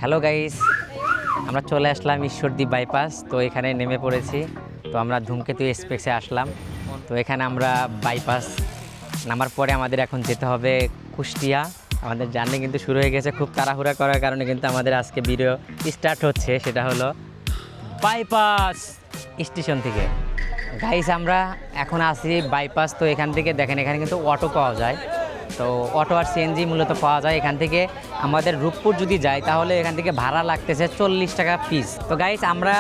Hello guys, আমরা চলে আসলাম Ishwardi bypass. তো এখানে নেমে পড়েছি। তো আমরা ধূমকেতু এক্সপ্রেসে আসলাম। তো এখানে আমরা বাইপাস নামার পরে আমাদের এখন যেতে হবে কুষ্টিয়া। আমাদের জার্নি কিন্তু শুরু হয়ে গেছে। খুব তাড়াহুড়া করার কারণে কিন্তু আমাদের আজকে ভিডিও স্টার্ট হচ্ছে, সেটা হলো বাইপাস স্টেশন থেকে। গাইস, আমরা এখন আছি বাইপাস। তো এখান থেকে দেখেন, এখানে কিন্তু অটো পাওয়া যায়। তো অটো আর সিএনজি মূলত পাওয়া যায়। এখান থেকে আমাদের রূপপুর যদি যাই তাহলে এখান থেকে ভাড়া লাগতেছে 40 টাকা পিস। তো গাইস, আমরা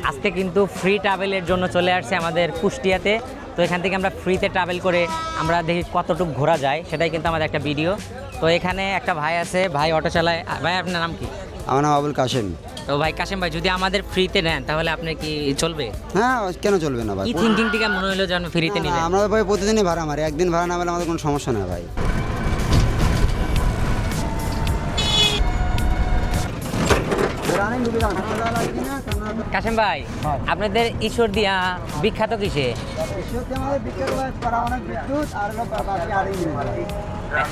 আজকে কিন্তু ফ্রি ট্রাভেলের জন্য চলে আসছি আমাদের কুষ্টিয়াতে। তো এখান থেকে আমরা ফ্রিতে ট্রাভেল করে আমরা দেখি কতটুকু ঘোরা যায়, সেটাই কিন্তু আমাদের একটা ভিডিও। তো এখানে একটা ভাই আছে, ভাই অটো চালায়। ভাই, আপনার নাম কি? আমার নাম আবুল কাশেম। তো ভাই কাশেম ভাই, যদি আমাদের ফ্রিতে নেন তাহলে আপনি কি চলবে? হ্যাঁ, কেন চলবে না ভাই? কি থিঙ্কিং থেকে মনে হলো যে আপনি ফ্রিতে নিলেন? আমরা ভাই প্রতিদিনই ভাড়া মারি, একদিন ভাড়া না পেলে আমাদের কোনো সমস্যা না ভাই। কাশেম ভাই, আপনাদের ঈশ্বরদী বিখ্যাত কিসে?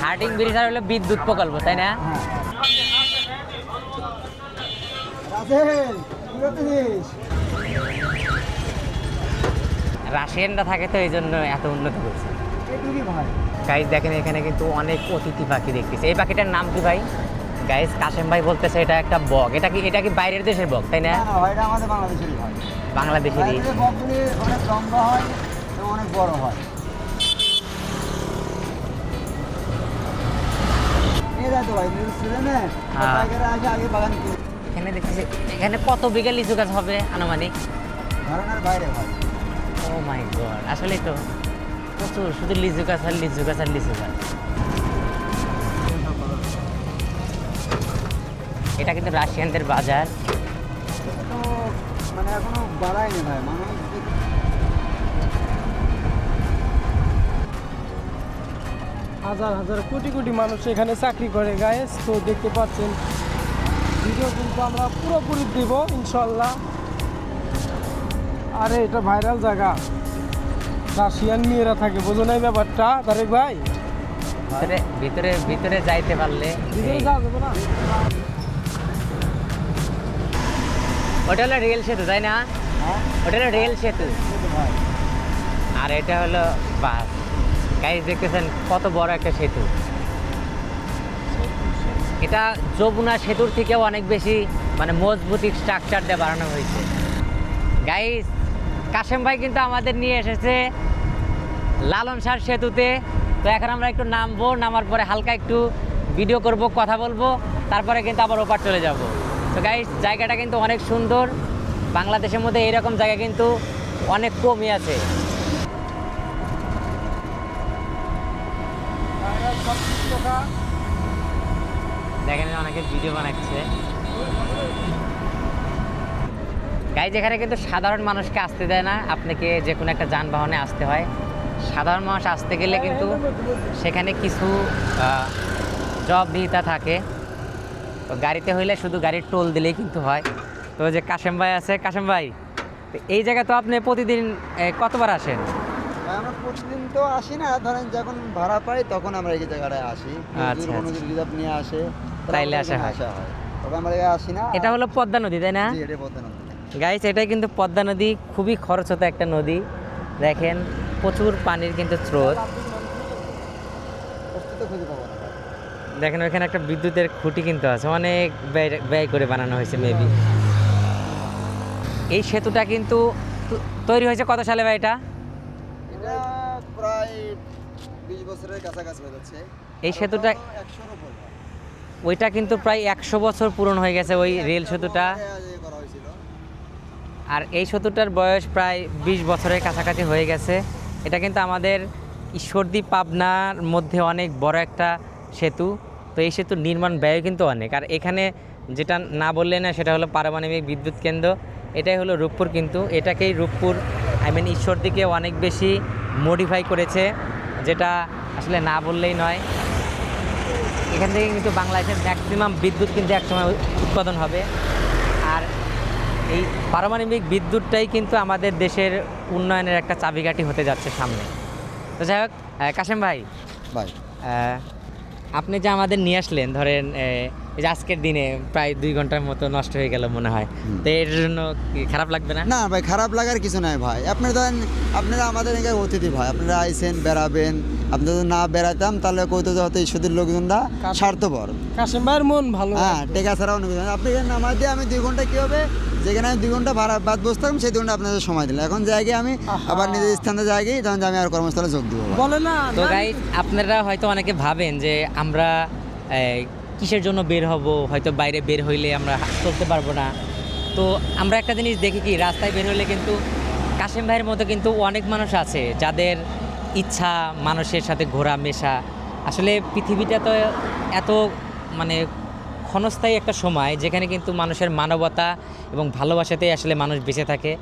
হার্ডিং ব্রিজ আর হলো বিদ্যুৎ প্রকল্প, তাই না? রাশিয়ানরা থাকে তো এই জন্য এত উন্নত করছে। গাইস দেখেন, এখানে কিন্তু অনেক অতিথি পাখি দেখতেছে। এই পাখিটার নাম কি ভাই? গাইস, কাশেম ভাই বলতেছে এটা একটা বক। এটা কি বাইরের দেশের বক, তাই না? আমাদের বাংলাদেশেরই হয়। বাংলাদেশেরই। বকগুলি অনেক লম্বা হয় এবং অনেক বড় হয়। এখানে দেখতেছি, এখানে কত বিঘা লিচু গাছ হবে আনুমানিক? ধারণার বাইরে হয়। ও মাই গড, আসলেই তো প্রচুর, শুধু লিচু গাছ আর লিচু গাছ আর লিচু গাছ। এটা কিন্তু রাশিয়ানদের বাজার। তো মানে এখনো বাড়ায়নি ভাই, মানুষ হাজার হাজার কোটি কোটি মানুষ এখানে চাকরি করে গায়েস। তো দেখতে পাচ্ছেন, ভিডিও কিন্তু আমরা পুরোপুরি দিব ইনশাল্লাহ। আরে এটা ভাইরাল জায়গা, রাশিয়ান মেয়েরা থাকে, বোঝো না এই ব্যাপারটা তারেক ভাই? ভিতরে ভিতরে ভিতরে যাইতে পারলে। ভিতরে যাওয়া যাবে না। ওটা হলো রেল সেতু, তাই না? ওটা হলো রেল সেতু, আর এটা হলো বাস। গাইস দেখতেছেন কত বড় একটা সেতু। এটা যমুনা সেতুর থেকেও অনেক বেশি মানে মজবুতি স্ট্রাকচার দিয়ে বানানো হয়েছে। গাইস, কাশেম ভাই কিন্তু আমাদের নিয়ে এসেছে লালন শাহ সেতুতে। তো এখন আমরা একটু নামবো, নামার পরে হালকা একটু ভিডিও করব, কথা বলবো, তারপরে কিন্তু আবার ওপার চলে যাব। তো গাইস, জায়গাটা কিন্তু অনেক সুন্দর। বাংলাদেশের মধ্যে এইরকম জায়গা কিন্তু অনেক কমই আছে। দেখেন অনেকে ভিডিও বানাচ্ছে। গাইজ, এখানে কিন্তু সাধারণ মানুষকে আসতে দেয় না, আপনাকে যে কোনো একটা যানবাহনে আসতে হয়। সাধারণ মানুষ আসতে গেলে কিন্তু সেখানে কিছু জবাবদিহিতা থাকে। তো গাড়িতে হইলে শুধু গাড়ির টোল দিলেই কিন্তু হয়। তো যে কাশেম ভাই আছে, কাশেম ভাই, তো এই জায়গা তো আপনি প্রতিদিন কতবার আসেন? আমরা প্রতিদিন তো আসি না, ধরেন যখন ভাড়া পাই তখন আমরা এই জায়গাটায় আসি। আচ্ছা, কোনো যদি রিজার্ভ নিয়ে আসে তাইলে আসা হয়। তবে আমরা এখানে আসি না। এটা হলো পদ্মা নদী, তাই না? জি, এটা পদ্মা নদী। গাইস, এটাই কিন্তু পদ্মা নদী, খুবই খরস্রোতা একটা নদী। দেখেন প্রচুর পানির কিন্তু স্রোত। কষ্ট তো খুঁজে পাবো না। দেখেন ওইখানে একটা বিদ্যুতের খুঁটি কিন্তু আছে, অনেক ব্যয় করে বানানো হয়েছে মেবি। এই সেতুটা কিন্তু তৈরি হয়েছে কত সালে ভাই? এটা প্রায় 20 বছরের কাছাকাছি হয়ে যাচ্ছে। এই সেতুটা, 100-র উপর। ওইটা কিন্তু প্রায় 100 বছর পূরণ হয়ে গেছে ওই রেল সেতুটা। করা হয়েছিল। আর এই সেতুটার বয়স প্রায় 20 বছরের কাছাকাছি হয়ে গেছে। এটা কিন্তু আমাদের ঈশ্বরদী পাবনার মধ্যে অনেক বড় একটা সেতু। তো এই সেতুর নির্মাণ ব্যয় কিন্তু অনেক। আর এখানে যেটা না বললে না, সেটা হলো পারমাণবিক বিদ্যুৎ কেন্দ্র। এটাই হলো রূপপুর, কিন্তু এটাকেই রূপপুর ঈশ্বরদীকে অনেক বেশি মডিফাই করেছে, যেটা আসলে না বললেই নয়। এখান থেকে কিন্তু বাংলাদেশের ম্যাক্সিমাম বিদ্যুৎ কিন্তু একসময় উৎপাদন হবে। আর এই পারমাণবিক বিদ্যুৎটাই কিন্তু আমাদের দেশের উন্নয়নের একটা চাবিকাঠি হতে যাচ্ছে সামনে। তো যাই হোক, কাশেম ভাই, ভাই আপনি যে আমাদের নিয়ে আসলেন, ধরেন এই যে আজকের দিনে প্রায় 2 ঘন্টার মতো নষ্ট হয়ে গেল মনে হয়, তো এর জন্য কি খারাপ লাগবে না? না ভাই, খারাপ লাগার কিছু নাই ভাই। আপনারা ধরেন, আপনারা আমাদের এখানে অতিথি ভাই, আপনারা আইসেন বেড়াবেন, আপনারা যদি না বেড়াতাম তাহলে কইতো যে হয়তো ঈশ্বরের লোকজনরা স্বার্থপর। কাশেম ভাইয়ের মন ভালো। হ্যাঁ, টেকা ছাড়া অন্য কিছু না। আপনি এখানে নামাজ দিয়ে আমি 2 ঘন্টা কী হবে, যেখানে আমি 2 ঘন্টা ভাড়া বাদ বসতাম সেই 2 ঘন্টা আপনাদের সময় দিলাম। এখন জায়গায় আমি আবার নিজের স্থানে জায়গায় তখন আমি আর কর্মস্থলে যোগ দেবো ভাই। বলে না তো গাইস, আপনারা হয়তো অনেকে ভাবেন যে আমরা কিসের জন্য বের হব, হয়তো বাইরে বের হইলে আমরা চলতে পারবো না। তো আমরা একটা জিনিস দেখি কি, রাস্তায় বের হইলে কিন্তু কাশেম ভাইয়ের মতো কিন্তু অনেক মানুষ আছে যাদের ইচ্ছা মানুষের সাথে ঘোরা মেশা। আসলে পৃথিবীটা তো এত মানে ক্ষণস্থায়ী একটা সময় যেখানে কিন্তু মানুষের মানবতা এবং ভালোবাসাতেই আসলে মানুষ বেঁচে থাকে,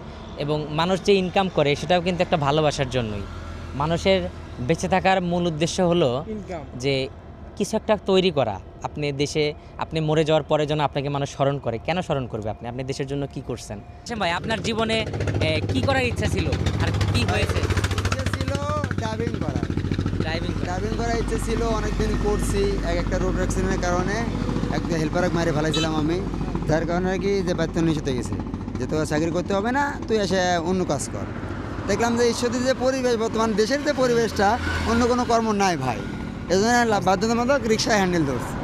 এবং মানুষ যে ইনকাম করে সেটাও কিন্তু একটা ভালোবাসার জন্যই। মানুষের বেঁচে থাকার মূল উদ্দেশ্য হলো ইনকাম। যে কিছু একটা তৈরি করা। আপনি দেশে, আপনি মরে যাওয়ার পরে যেন আপনাকে মানুষ স্মরণ করে। কেন স্মরণ করবে? আপনি আপনি দেশের জন্য কি করছেন? আচ্ছা ভাই, আপনার জীবনে কি করার ইচ্ছা ছিল আর কি হয়েছে? ইচ্ছে ছিল ডাইভিং করার। ড্রাইভিং। ডাইভিং করার ইচ্ছে ছিল, অনেকদিন করছি। একটা রোড অ্যাক্সিডেন্টের কারণে একটা হেল্পারকে মারে ফেলাইছিলাম আমি, যার কারণে কি যে বাচ্চা নিষেধ হয়ে গেছে যে তোকে চাকরি করতে হবে না, তুই এসে অন্য কাজ কর। দেখলাম যে ঈশ্বরের যে পরিবেশ, বর্তমান দেশের যে পরিবেশটা, অন্য কোনো কর্ম নাই ভাই। এই জন্য বাধ্যতামূলক রিক্সা হ্যান্ডেল ধরছি।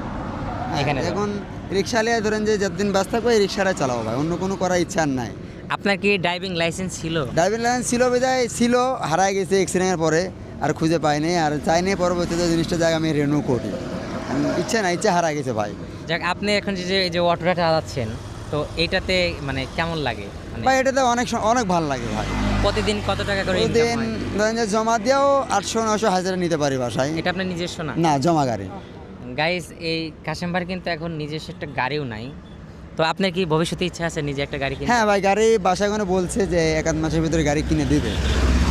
এখানে এখন রিক্সা নিয়ে ধরেন যে যতদিন বাস থাকবে এই রিক্সাটা চালাবো ভাই, অন্য কোনো করার ইচ্ছা আর নাই। আপনার কি ড্রাইভিং লাইসেন্স ছিল? ড্রাইভিং লাইসেন্স ছিল বিদায় ছিল, হারাই গেছে অ্যাক্সিডেন্টের পরে, আর খুঁজে পাইনি, আর চাইনি পরবর্তীতে জিনিসটা জায়গা আমি রেনু করি। ইচ্ছা না, ইচ্ছা হারা গেছে ভাই। যাক, আপনি এখন যে এই যে অটোটা চালাচ্ছেন, তো এইটাতে মানে কেমন লাগে? মানে ভাই এটাতে অনেক ভালো লাগে ভাই। প্রতিদিন কত টাকা করে ইনকাম প্রতিদিন হয়? ধরেন যে জমা দিয়েও 800-900 নিতে পারি বাসায়। এটা আপনার নিজস্ব না? না, জমা গাড়ি। গাইস, এই কাশেম ভাইয়ের কিন্তু এখন নিজস্ব একটা গাড়িও নাই। তো আপনার কি ভবিষ্যতে ইচ্ছা আছে নিজে একটা গাড়ি কিনে? হ্যাঁ ভাই, গাড়ি বাসায় কোনো বলছে যে 1-8 মাসের ভিতরে গাড়ি কিনে দিবে।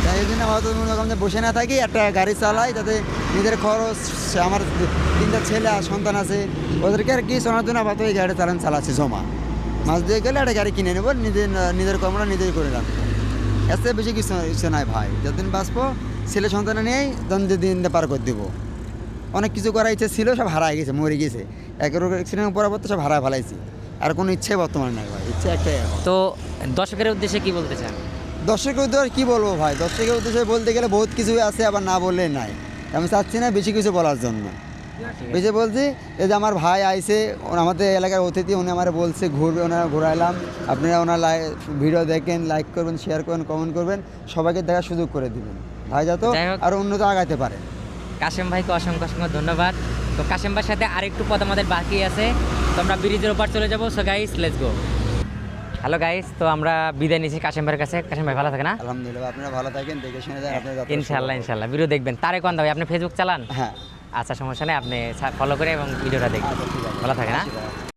তাই এই জন্য হয়তো মনে রকম যে বসে না থাকি, একটা গাড়ি চালাই, তাতে নিজের খরচ, আমার 3টা ছেলে আর সন্তান আছে, ওদেরকে আর কি শোনার জন্য আপাতত এই গাড়ি চালাচ্ছি জমা। মাস দিয়ে গেলে একটা গাড়ি কিনে নেবো, নিজের কর্মটা নিজেই করে রাখবো। এর থেকে বেশি কিছু ইচ্ছে নাই ভাই। যতদিন বাঁচবো ছেলে সন্তানে নিয়েই তখন দিনটা পার করে দেবো। অনেক কিছু করার ইচ্ছে ছিল, সব হারাই গেছে, মরে গেছে। অ্যাক্সিডেন্ট পরার পর তো সব হারায় ফেলাইছি। আর কোনো ইচ্ছে বর্তমানে নাই ভাই, ইচ্ছে একটাই এখন। তো দর্শকের উদ্দেশ্যে কি বলতে চান? দর্শকের উদ্দেশ্যে কী বলবো ভাই, দর্শকের উদ্দেশ্যে বলতে গেলে বহুত কিছুই আছে, আবার না বললে নাই। আমি চাচ্ছি না বেশি কিছু বলার জন্য। বেশি বলছি এই যে আমার ভাই আইছে, আমাদের এলাকার অতিথি, উনি আমার বলছে ঘুরবে, ওনারা ঘুরাইলাম। আপনারা ওনার ভিডিও দেখেন, লাইক করবেন, শেয়ার করবেন, কমেন্ট করবেন, সবাইকে দেখার সুযোগ করে দিবেন ভাই, যাতে যাই হোক, আরও উন্নত আগাইতে পারে। কাশেম ভাইকে অসংখ্য অসংখ্য ধন্যবাদ। তো কাশেম ভাইয়ের সাথে আরেকটু পথ আমাদের বাকি আছে, তো আমরা ব্রিজের ওপর চলে যাবো। So guys, let's go. Hello guys, তো আমরা বিদায় নিয়েছি কাশেম ভাইয়ের কাছে। কাশেম ভাই ভালো থাকে না? আলহামদুলিল্লাহ, আপনারা ভালো থাকেন, দেখে শুনে যান আপনার যাত্রা। ইনশাল্লাহ ইনশাল্লাহ। ভিডিও দেখবেন। তারেক ওয়ান্দা ভাই, আপনি ফেসবুক চালান? হ্যাঁ, আচ্ছা, সমস্যা নেই, আপনি ফলো করে এবং ভিডিওটা দেখবেন। আচ্ছা ঠিক আছে, ভালো থাকে না? আসি ভাই।